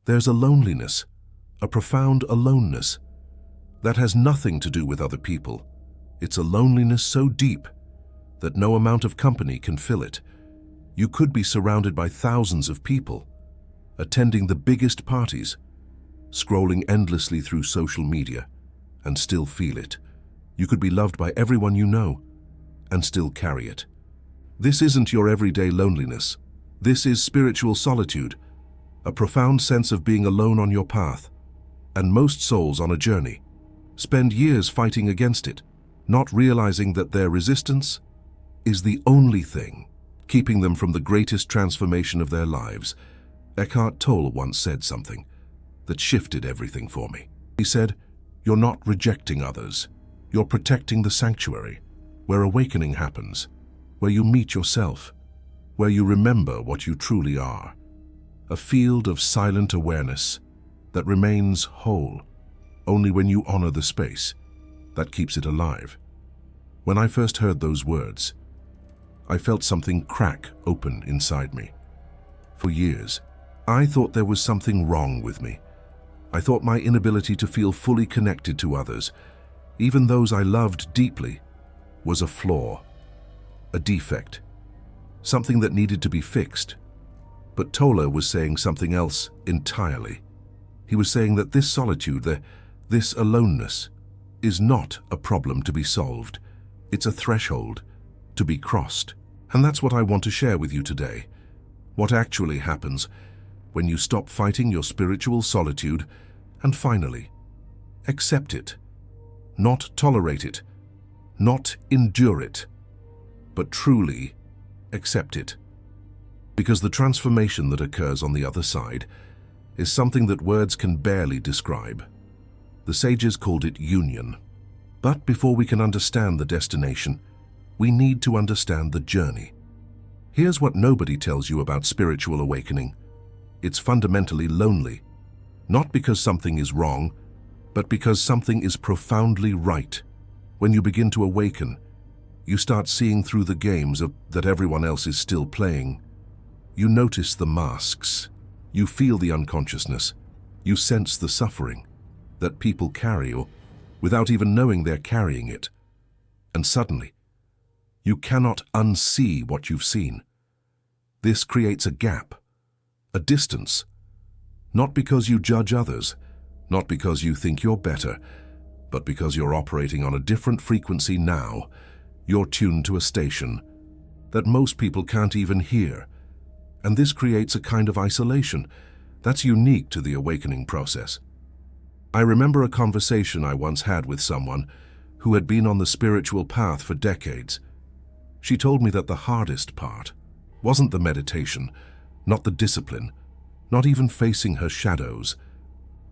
There's a loneliness, a profound aloneness, that has nothing to do with other people. It's a loneliness so deep that no amount of company can fill it. You could be surrounded by thousands of people, attending the biggest parties, scrolling endlessly through social media, and still feel it. You could be loved by everyone you know, and still carry it. This isn't your everyday loneliness. This is spiritual solitude, a profound sense of being alone on your path. And most souls on a journey spend years fighting against it, not realizing that their resistance is the only thing keeping them from the greatest transformation of their lives. Eckhart Tolle once said something that shifted everything for me. He said, "You're not rejecting others. You're protecting the sanctuary, where awakening happens, where you meet yourself, where you remember what you truly are. A field of silent awareness that remains whole only when you honor the space that keeps it alive." When I first heard those words, I felt something crack open inside me. For years, I thought there was something wrong with me. I thought my inability to feel fully connected to others, even those I loved deeply, was a flaw, a defect, something that needed to be fixed. But Tolle was saying something else entirely. He was saying that this solitude, this aloneness, is not a problem to be solved. It's a threshold to be crossed. And that's what I want to share with you today. What actually happens when you stop fighting your spiritual solitude and finally accept it. Not tolerate it, not endure it, but truly accept it. Because the transformation that occurs on the other side is something that words can barely describe. The sages called it union. But before we can understand the destination, we need to understand the journey. Here's what nobody tells you about spiritual awakening. It's fundamentally lonely, not because something is wrong, but because something is profoundly right. When you begin to awaken, you start seeing through the games that everyone else is still playing. You notice the masks. You feel the unconsciousness. You sense the suffering that people carry without even knowing they're carrying it. And suddenly, you cannot unsee what you've seen. This creates a gap, a distance, not because you judge others, not because you think you're better, but because you're operating on a different frequency now. You're tuned to a station that most people can't even hear. And this creates a kind of isolation that's unique to the awakening process. I remember a conversation I once had with someone who had been on the spiritual path for decades. She told me that the hardest part wasn't the meditation, not the discipline, not even facing her shadows.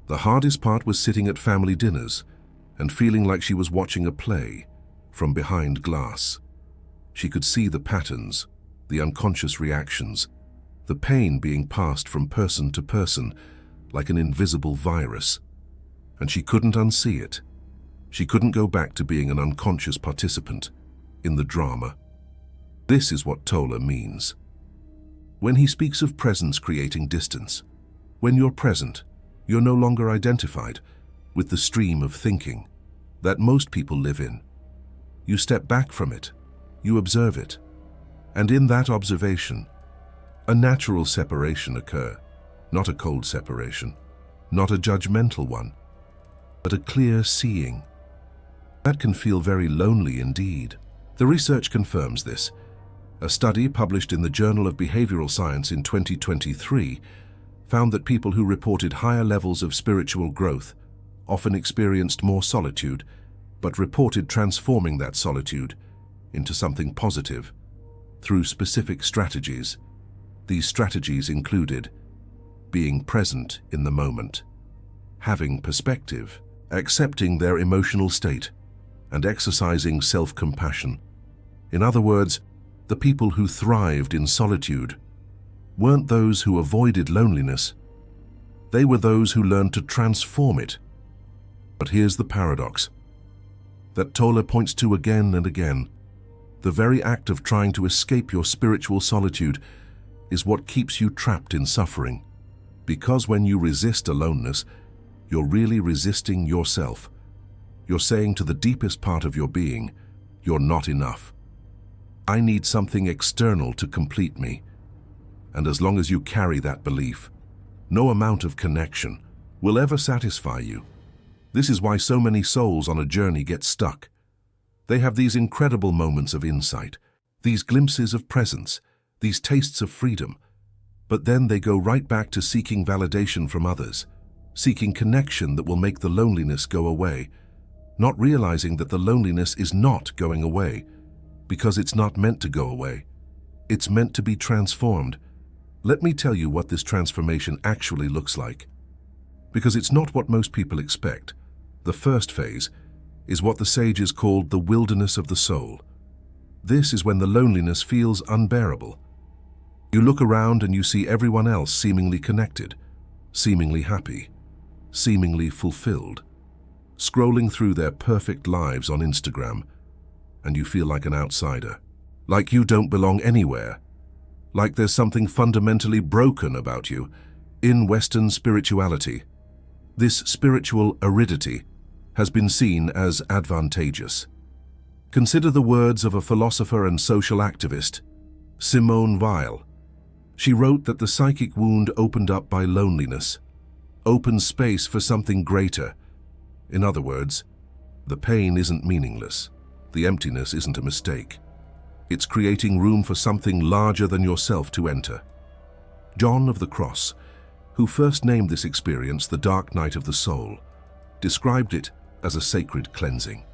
The hardest part was sitting at family dinners and feeling like she was watching a play from behind glass. She could see the patterns, the unconscious reactions, the pain being passed from person to person like an invisible virus. And she couldn't unsee it. She couldn't go back to being an unconscious participant in the drama. This is what Tolle means. When he speaks of presence creating distance, when you're present, you're no longer identified with the stream of thinking that most people live in. You step back from it, you observe it, and in that observation, a natural separation occurs, not a cold separation, not a judgmental one, but a clear seeing. That can feel very lonely indeed. The research confirms this. A study published in the Journal of Behavioral Science in 2023 found that people who reported higher levels of spiritual growth often experienced more solitude, but reported transforming that solitude into something positive through specific strategies. These strategies included being present in the moment, having perspective, accepting their emotional state, and exercising self-compassion. In other words, the people who thrived in solitude weren't those who avoided loneliness. They were those who learned to transform it. But here's the paradox that Tolle points to again and again. The very act of trying to escape your spiritual solitude is what keeps you trapped in suffering. Because when you resist aloneness, you're really resisting yourself. You're saying to the deepest part of your being, you're not enough. I need something external to complete me. And as long as you carry that belief, no amount of connection will ever satisfy you. This is why so many souls on a journey get stuck. They have these incredible moments of insight, these glimpses of presence, these tastes of freedom, but then they go right back to seeking validation from others, seeking connection that will make the loneliness go away, not realizing that the loneliness is not going away, because it's not meant to go away. It's meant to be transformed. Let me tell you what this transformation actually looks like. Because it's not what most people expect. The first phase is what the sages called the wilderness of the soul. This is when the loneliness feels unbearable. You look around and you see everyone else seemingly connected, seemingly happy, seemingly fulfilled, scrolling through their perfect lives on Instagram, and you feel like an outsider, like you don't belong anywhere, like there's something fundamentally broken about you. In Western spirituality, this spiritual aridity has been seen as advantageous. Consider the words of a philosopher and social activist, Simone Weil. She wrote that the psychic wound opened up by loneliness opens space for something greater. In other words, the pain isn't meaningless. The emptiness isn't a mistake. It's creating room for something larger than yourself to enter. John of the Cross, who first named this experience the dark night of the soul, described it as a sacred cleansing.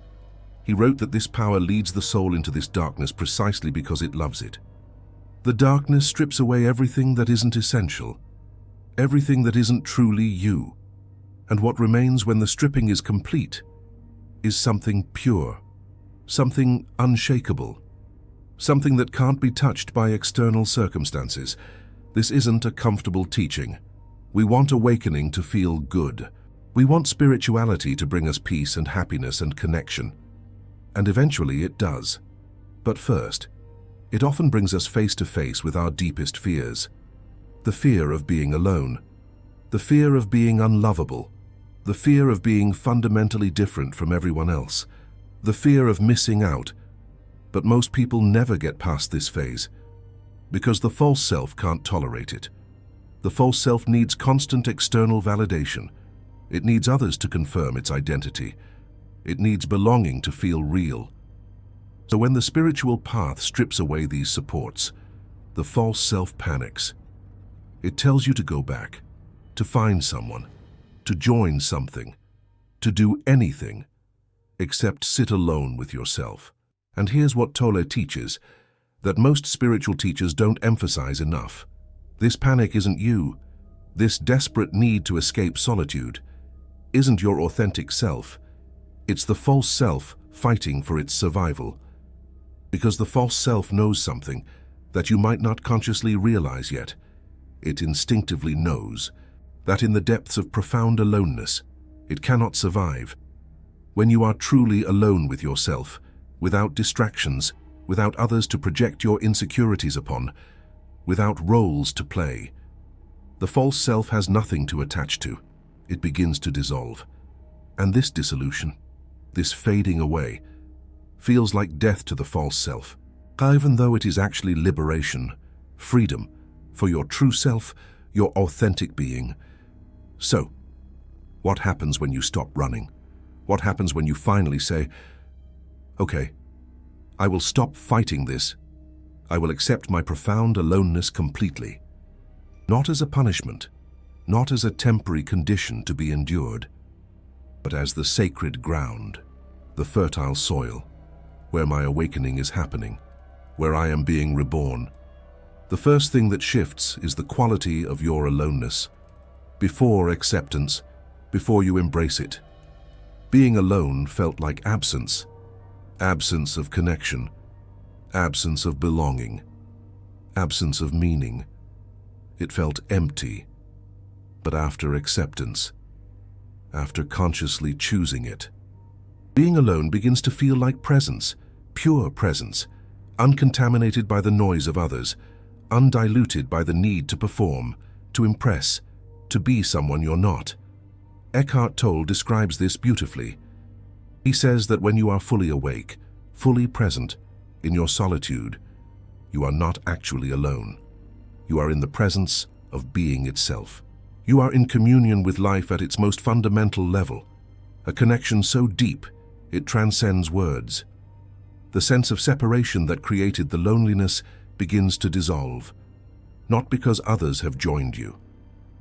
He wrote that this power leads the soul into this darkness precisely because it loves it. The darkness strips away everything that isn't essential, everything that isn't truly you. And what remains when the stripping is complete is something pure, something unshakable, something that can't be touched by external circumstances. This isn't a comfortable teaching. We want awakening to feel good. We want spirituality to bring us peace and happiness and connection. And eventually it does. But first, it often brings us face to face with our deepest fears. The fear of being alone, the fear of being unlovable, the fear of being fundamentally different from everyone else, the fear of missing out. But most people never get past this phase because the false self can't tolerate it. The false self needs constant external validation. It needs others to confirm its identity. It needs belonging to feel real. So when the spiritual path strips away these supports, the false self panics. It tells you to go back, to find someone, to join something, to do anything except sit alone with yourself. And here's what Tolle teaches, that most spiritual teachers don't emphasize enough. This panic isn't you. This desperate need to escape solitude isn't your authentic self. It's the false self fighting for its survival. Because the false self knows something that you might not consciously realize yet. It instinctively knows that in the depths of profound aloneness, it cannot survive. When you are truly alone with yourself, without distractions, without others to project your insecurities upon, without roles to play, the false self has nothing to attach to. It begins to dissolve. And this dissolution, this fading away, feels like death to the false self, even though it is actually liberation, freedom, for your true self, your authentic being. So, what happens when you stop running? What happens when you finally say, okay, I will stop fighting this. I will accept my profound aloneness completely. Not as a punishment, not as a temporary condition to be endured, but as the sacred ground, the fertile soil, where my awakening is happening, where I am being reborn. The first thing that shifts is the quality of your aloneness. Before acceptance, before you embrace it, being alone felt like absence, absence of connection, absence of belonging, absence of meaning. It felt empty. But after acceptance, after consciously choosing it, being alone begins to feel like presence, pure presence, uncontaminated by the noise of others, undiluted by the need to perform, to impress, to be someone you're not. Eckhart Tolle describes this beautifully. He says that when you are fully awake, fully present, in your solitude, you are not actually alone. You are in the presence of being itself. You are in communion with life at its most fundamental level, a connection so deep it transcends words. The sense of separation that created the loneliness begins to dissolve, not because others have joined you,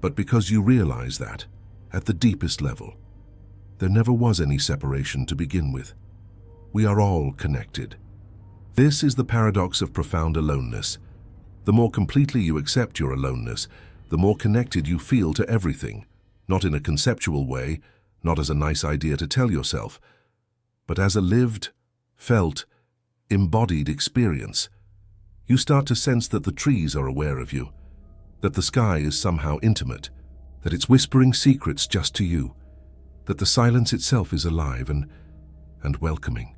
but because you realize that, at the deepest level, there never was any separation to begin with. We are all connected. This is the paradox of profound aloneness. The more completely you accept your aloneness, the more connected you feel to everything, not in a conceptual way, not as a nice idea to tell yourself, but as a lived, felt, embodied experience. You start to sense that the trees are aware of you, that the sky is somehow intimate, that it's whispering secrets just to you, that the silence itself is alive and welcoming,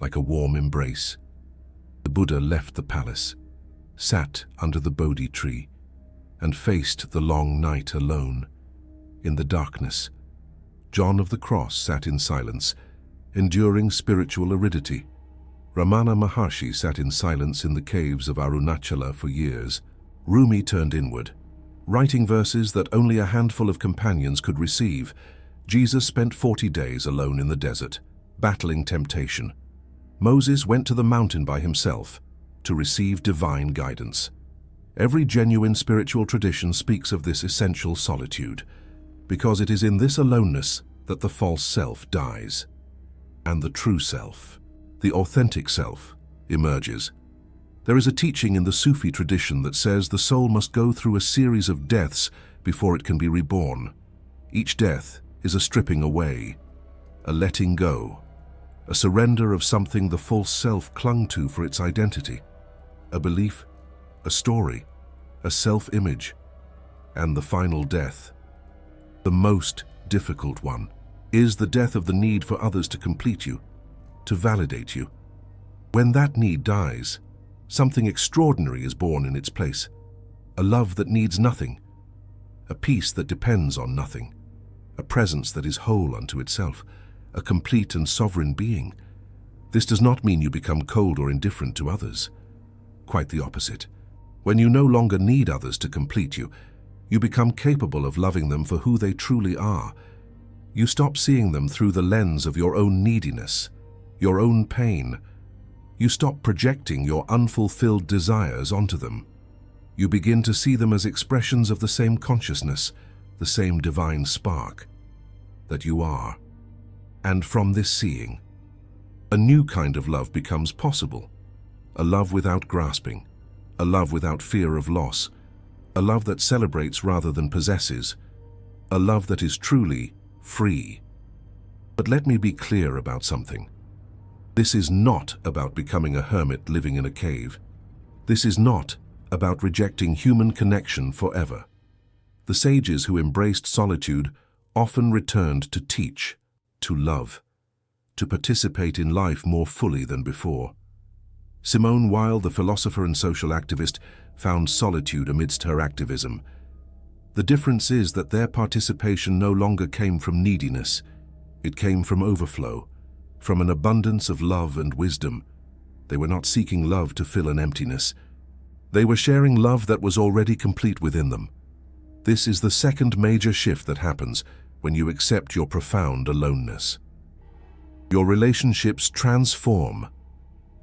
like a warm embrace. The Buddha left the palace, sat under the Bodhi tree, and faced the long night alone. In the darkness, John of the Cross sat in silence, enduring spiritual aridity. Ramana Maharshi sat in silence in the caves of Arunachala for years. Rumi turned inward, writing verses that only a handful of companions could receive. Jesus spent 40 days alone in the desert, battling temptation. Moses went to the mountain by himself to receive divine guidance. Every genuine spiritual tradition speaks of this essential solitude, because it is in this aloneness that the false self dies, and the true self, the authentic self, emerges. There is a teaching in the Sufi tradition that says the soul must go through a series of deaths before it can be reborn. Each death is a stripping away, a letting go, a surrender of something the false self clung to for its identity, a belief, a story, a self-image, and the final death, the most difficult one, is the death of the need for others to complete you, to validate you. When that need dies, something extraordinary is born in its place, a love that needs nothing, a peace that depends on nothing, a presence that is whole unto itself, a complete and sovereign being. This does not mean you become cold or indifferent to others. Quite the opposite. When you no longer need others to complete you, you become capable of loving them for who they truly are. You stop seeing them through the lens of your own neediness, your own pain. You stop projecting your unfulfilled desires onto them. You begin to see them as expressions of the same consciousness, the same divine spark that you are. And from this seeing, a new kind of love becomes possible, a love without grasping, a love without fear of loss, a love that celebrates rather than possesses, a love that is truly free. But let me be clear about something. This is not about becoming a hermit living in a cave. This is not about rejecting human connection forever. The sages who embraced solitude often returned to teach, to love, to participate in life more fully than before. Simone Weil, the philosopher and social activist, found solitude amidst her activism. The difference is that their participation no longer came from neediness. It came from overflow, from an abundance of love and wisdom. They were not seeking love to fill an emptiness. They were sharing love that was already complete within them. This is the second major shift that happens when you accept your profound aloneness. Your relationships transform,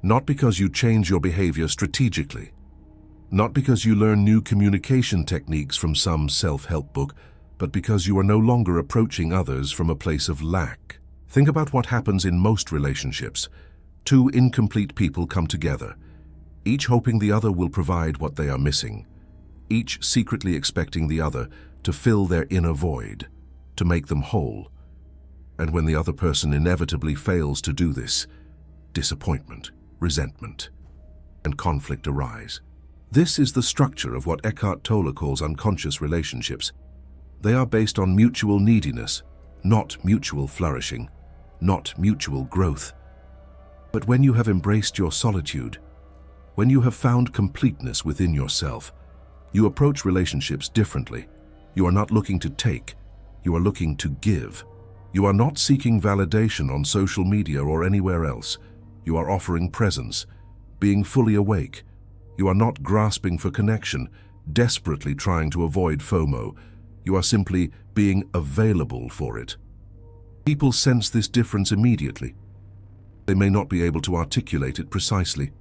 not because you change your behavior strategically, not because you learn new communication techniques from some self-help book, but because you are no longer approaching others from a place of lack. Think about what happens in most relationships. Two incomplete people come together, each hoping the other will provide what they are missing, each secretly expecting the other to fill their inner void, to make them whole. And when the other person inevitably fails to do this, disappointment, resentment, and conflict arise. This is the structure of what Eckhart Tolle calls unconscious relationships. They are based on mutual neediness, not mutual flourishing, not mutual growth. But when you have embraced your solitude, when you have found completeness within yourself, you approach relationships differently. You are not looking to take, you are looking to give. You are not seeking validation on social media or anywhere else. You are offering presence, being fully awake. You are not grasping for connection, desperately trying to avoid FOMO. You are simply being available for it. People sense this difference immediately. They may not be able to articulate it precisely,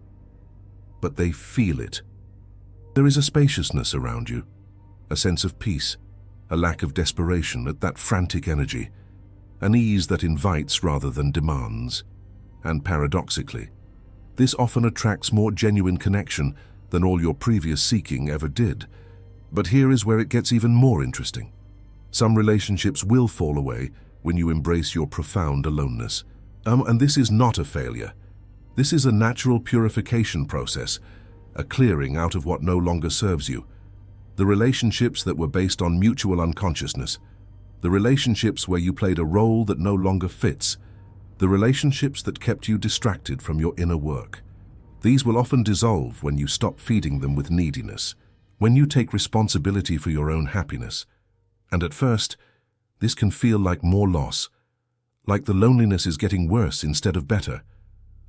but they feel it. There is a spaciousness around you, a sense of peace, a lack of desperation at that frantic energy, an ease that invites rather than demands. And paradoxically, this often attracts more genuine connection than all your previous seeking ever did. But here is where it gets even more interesting. Some relationships will fall away when you embrace your profound aloneness. And this is not a failure. This is a natural purification process, a clearing out of what no longer serves you. The relationships that were based on mutual unconsciousness, the relationships where you played a role that no longer fits, the relationships that kept you distracted from your inner work. These will often dissolve when you stop feeding them with neediness, when you take responsibility for your own happiness. And at first, this can feel like more loss, like the loneliness is getting worse instead of better,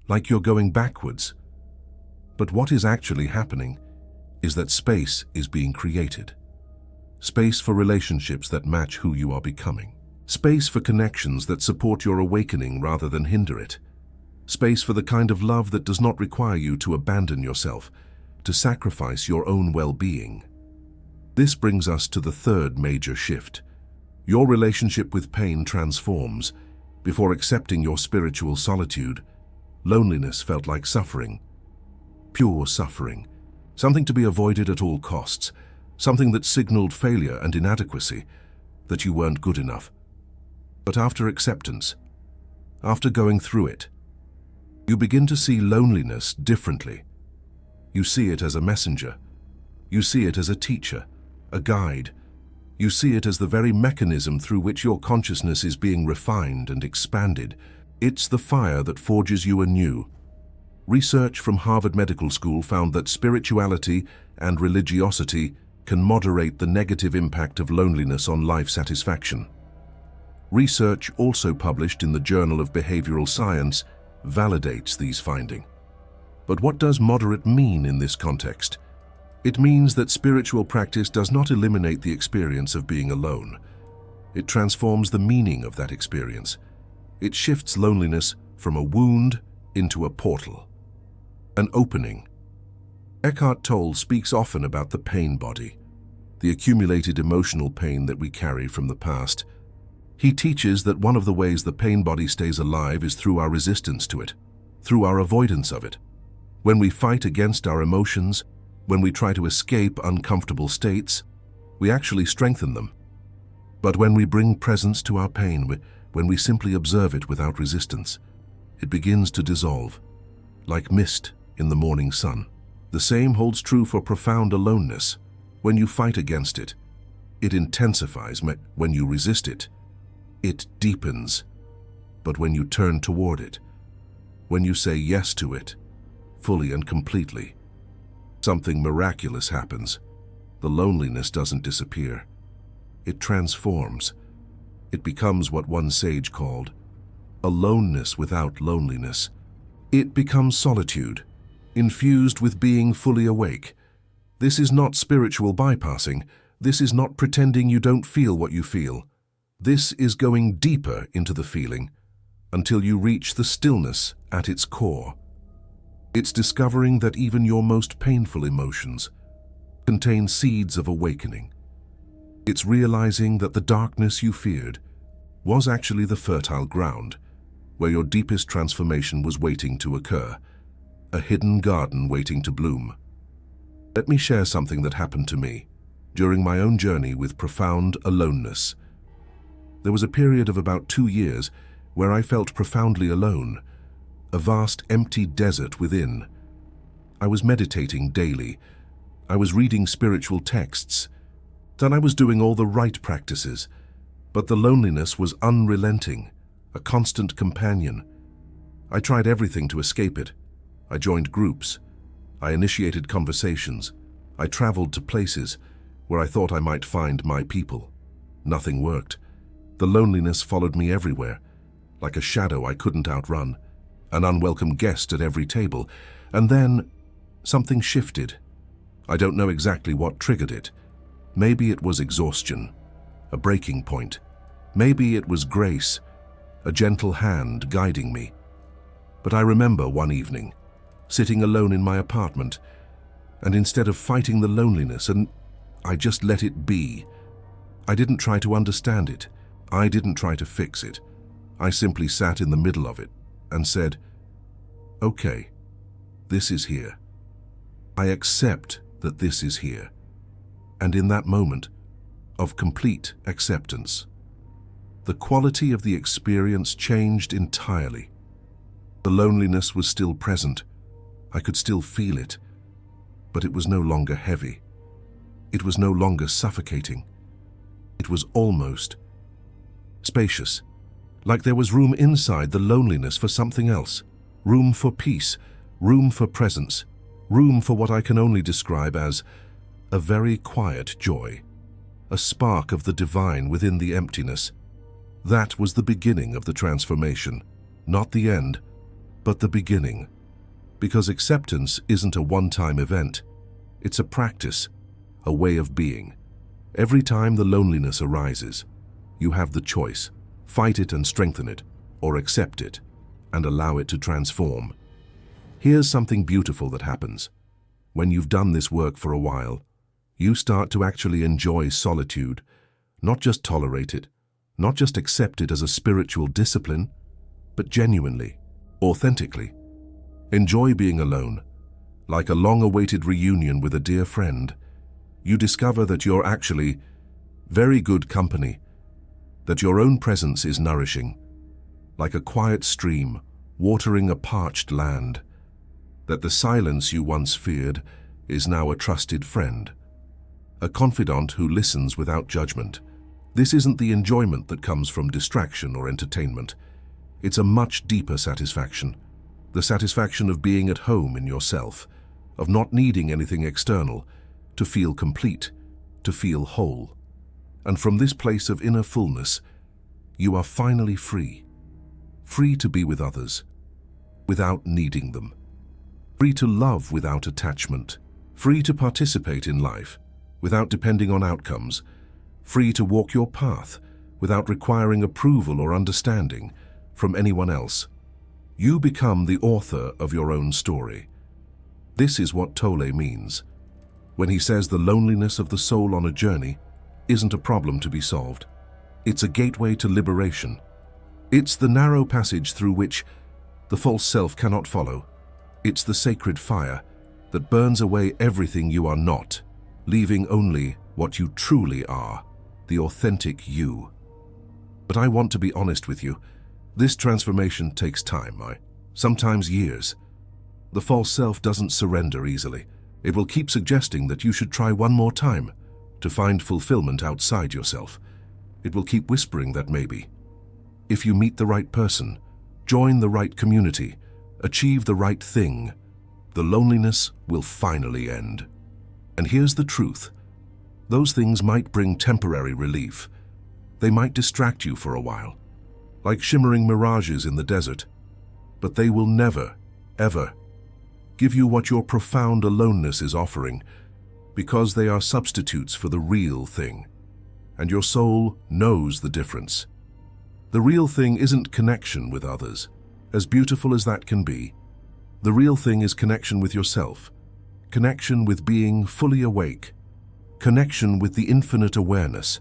like you're going backwards. But what is actually happening is that space is being created. Space for relationships that match who you are becoming. Space for connections that support your awakening rather than hinder it. Space for the kind of love that does not require you to abandon yourself, to sacrifice your own well-being. This brings us to the third major shift. Your relationship with pain transforms. Before accepting your spiritual solitude, loneliness felt like suffering. Pure suffering. Something to be avoided at all costs. Something that signaled failure and inadequacy, that you weren't good enough. But after acceptance, after going through it, you begin to see loneliness differently. You see it as a messenger. You see it as a teacher, a guide. You see it as the very mechanism through which your consciousness is being refined and expanded. It's the fire that forges you anew. Research from Harvard Medical School found that spirituality and religiosity can moderate the negative impact of loneliness on life satisfaction. Research also published in the Journal of Behavioral Science validates these findings. But what does moderate mean in this context? It means that spiritual practice does not eliminate the experience of being alone. It transforms the meaning of that experience. It shifts loneliness from a wound into a portal, an opening. Eckhart Tolle speaks often about the pain body, the accumulated emotional pain that we carry from the past. He teaches that one of the ways the pain body stays alive is through our resistance to it, through our avoidance of it. When we fight against our emotions, when we try to escape uncomfortable states, we actually strengthen them. But when we bring presence to our pain, when we simply observe it without resistance, it begins to dissolve, like mist in the morning sun. The same holds true for profound aloneness. When you fight against it, it intensifies. When you resist it, it deepens. But when you turn toward it, when you say yes to it, fully and completely, something miraculous happens. The loneliness doesn't disappear. It transforms. It becomes what one sage called aloneness without loneliness. It becomes solitude, infused with being fully awake. This is not spiritual bypassing. This is not pretending you don't feel what you feel. This is going deeper into the feeling until you reach the stillness at its core. It's discovering that even your most painful emotions contain seeds of awakening. It's realizing that the darkness you feared was actually the fertile ground where your deepest transformation was waiting to occur, a hidden garden waiting to bloom. Let me share something that happened to me during my own journey with profound aloneness. There was a period of about 2 years where I felt profoundly alone, a vast empty desert within. I was meditating daily. I was reading spiritual texts. Then I was doing all the right practices. But the loneliness was unrelenting, a constant companion. I tried everything to escape it. I joined groups. I initiated conversations. I traveled to places. where I thought I might find my people. Nothing worked. The loneliness followed me everywhere, like a shadow I couldn't outrun, an unwelcome guest at every table. And then something shifted. I don't know exactly what triggered it. Maybe it was exhaustion, a breaking point. Maybe it was grace, a gentle hand guiding me. But I remember one evening, sitting alone in my apartment, and instead of fighting the loneliness, I just let it be. I didn't try to understand it. I didn't try to fix it. I simply sat in the middle of it and said, okay, this is here. I accept that this is here. And in that moment of complete acceptance, the quality of the experience changed entirely. The loneliness was still present. I could still feel it, but it was no longer heavy. It was no longer suffocating. It was almost spacious, like there was room inside the loneliness for something else, room for peace, room for presence, room for what I can only describe as a very quiet joy, a spark of the divine within the emptiness. That was the beginning of the transformation, not the end, but the beginning. Because acceptance isn't a one-time event. It's a practice, a way of being. Every time the loneliness arises, you have the choice: fight it and strengthen it, or accept it and allow it to transform. Here's something beautiful that happens. When you've done this work for a while, you start to actually enjoy solitude, not just tolerate it, not just accept it as a spiritual discipline, but genuinely, authentically. Enjoy being alone, like a long-awaited reunion with a dear friend. You discover that you're actually very good company, that your own presence is nourishing, like a quiet stream watering a parched land, that the silence you once feared is now a trusted friend, a confidant who listens without judgment. This isn't the enjoyment that comes from distraction or entertainment. It's a much deeper satisfaction, the satisfaction of being at home in yourself, of not needing anything external, to feel complete, to feel whole. And from this place of inner fullness, you are finally free. Free to be with others, without needing them. Free to love without attachment. Free to participate in life, without depending on outcomes. Free to walk your path, without requiring approval or understanding from anyone else. You become the author of your own story. This is what Tolle means when he says the loneliness of the soul on a journey isn't a problem to be solved. It's a gateway to liberation. It's the narrow passage through which the false self cannot follow. It's the sacred fire that burns away everything you are not, leaving only what you truly are, the authentic you. But I want to be honest with you. This transformation takes time, sometimes years. The false self doesn't surrender easily. It will keep suggesting that you should try one more time to find fulfillment outside yourself. It will keep whispering that maybe, if you meet the right person, join the right community, achieve the right thing, the loneliness will finally end. And here's the truth. Those things might bring temporary relief. They might distract you for a while, like shimmering mirages in the desert, but they will never, ever give you what your profound aloneness is offering, because they are substitutes for the real thing. And your soul knows the difference. The real thing isn't connection with others, as beautiful as that can be. The real thing is connection with yourself, connection with being fully awake, connection with the infinite awareness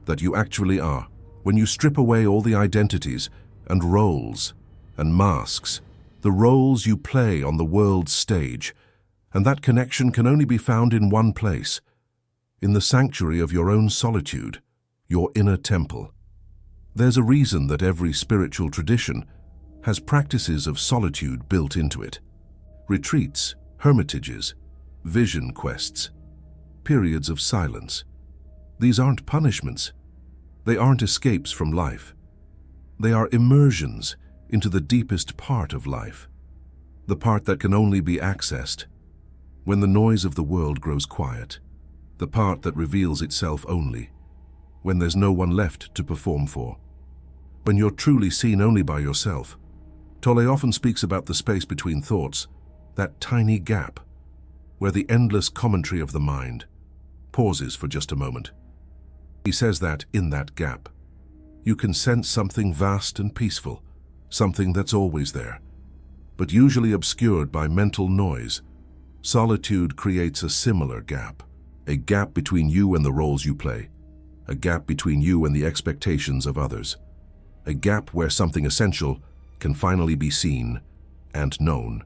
that you actually are. When you strip away all the identities and roles and masks, the roles you play on the world's stage, and that connection can only be found in one place, in the sanctuary of your own solitude, your inner temple. There's a reason that every spiritual tradition has practices of solitude built into it. Retreats, hermitages, vision quests, periods of silence. These aren't punishments. They aren't escapes from life. They are immersions into the deepest part of life, the part that can only be accessed when the noise of the world grows quiet, the part that reveals itself only when there's no one left to perform for. When you're truly seen only by yourself. Tolle often speaks about the space between thoughts, that tiny gap, where the endless commentary of the mind pauses for just a moment. He says that in that gap, you can sense something vast and peaceful, something that's always there, but usually obscured by mental noise. Solitude creates a similar gap, a gap between you and the roles you play, a gap between you and the expectations of others, a gap where something essential can finally be seen and known.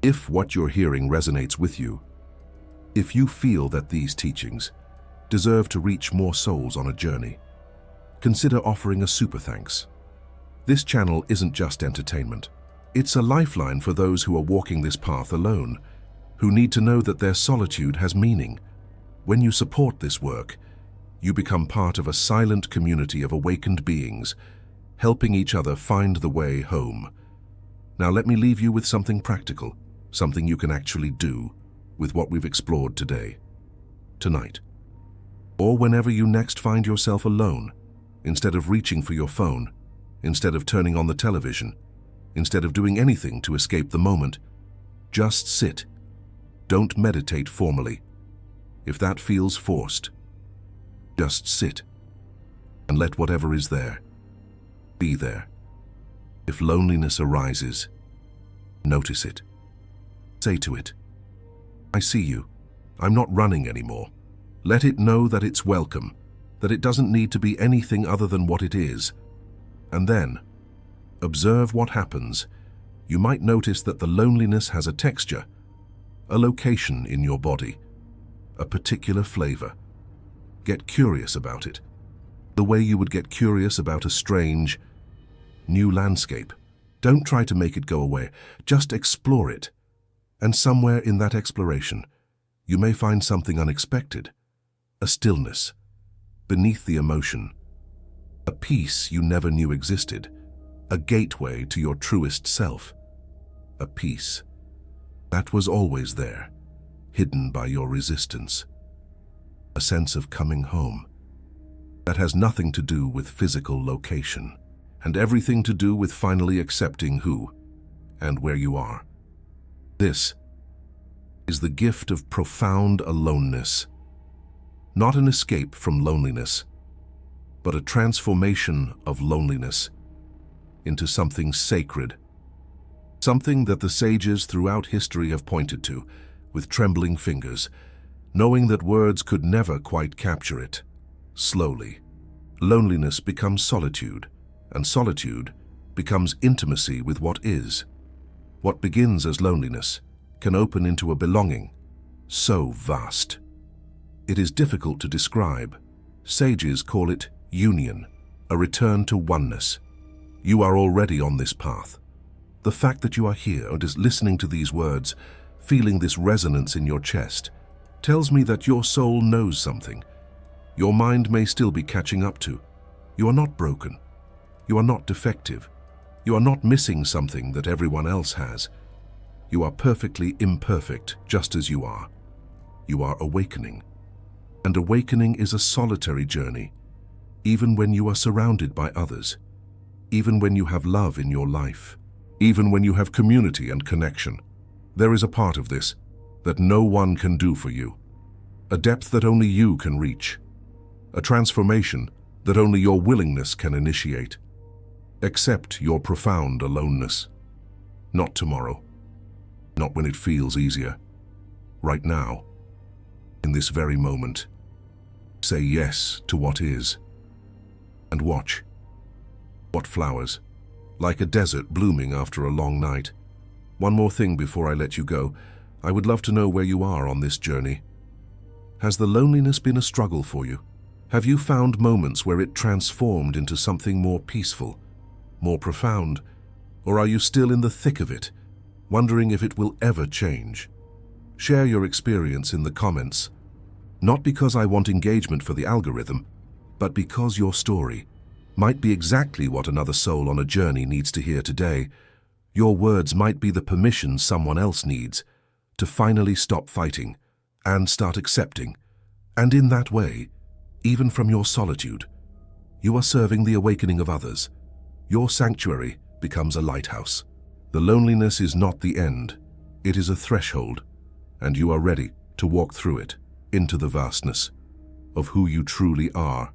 If what you're hearing resonates with you, if you feel that these teachings deserve to reach more souls on a journey, consider offering a super thanks. This channel isn't just entertainment. It's a lifeline for those who are walking this path alone, who need to know that their solitude has meaning. When you support this work, you become part of a silent community of awakened beings, helping each other find the way home. Now let me leave you with something practical, something you can actually do with what we've explored today, tonight, or whenever you next find yourself alone. Instead of reaching for your phone, instead of turning on the television, instead of doing anything to escape the moment, just sit. Don't meditate formally. If that feels forced, just sit and let whatever is there be there. If loneliness arises, notice it. Say to it, I see you. I'm not running anymore. Let it know that it's welcome, that it doesn't need to be anything other than what it is. And then, observe what happens. You might notice that the loneliness has a texture, a location in your body, a particular flavor. Get curious about it, the way you would get curious about a strange, new landscape. Don't try to make it go away, just explore it. And somewhere in that exploration, you may find something unexpected, a stillness beneath the emotion, a peace you never knew existed, a gateway to your truest self, a peace that was always there, hidden by your resistance, a sense of coming home that has nothing to do with physical location and everything to do with finally accepting who and where you are. This is the gift of profound aloneness, not an escape from loneliness, but a transformation of loneliness into something sacred, something that the sages throughout history have pointed to with trembling fingers, knowing that words could never quite capture it. Slowly, loneliness becomes solitude, and solitude becomes intimacy with what is. What begins as loneliness can open into a belonging so vast. It is difficult to describe. Sages call it union, a return to oneness. You are already on this path. The fact that you are here and is listening to these words, feeling this resonance in your chest, tells me that your soul knows something. Your mind may still be catching up to. You are not broken. You are not defective. You are not missing something that everyone else has. You are perfectly imperfect, just as you are. You are awakening. And awakening is a solitary journey, even when you are surrounded by others, even when you have love in your life, even when you have community and connection. There is a part of this that no one can do for you, a depth that only you can reach, a transformation that only your willingness can initiate. Accept your profound aloneness. Not tomorrow, not when it feels easier. Right now, in this very moment, say yes to what is, and watch what flowers, like a desert blooming after a long night. One more thing before I let you go. I would love to know where you are on this journey. Has the loneliness been a struggle for you? Have you found moments where it transformed into something more peaceful, more profound? Or are you still in the thick of it, wondering if it will ever change? Share your experience in the comments. Not because I want engagement for the algorithm, but because your story might be exactly what another soul on a journey needs to hear today. Your words might be the permission someone else needs to finally stop fighting and start accepting And in that way, even from your solitude, you are serving the awakening of others. Your sanctuary becomes a lighthouse. The loneliness is not the end. It is a threshold, and you are ready to walk through it into the vastness of who you truly are.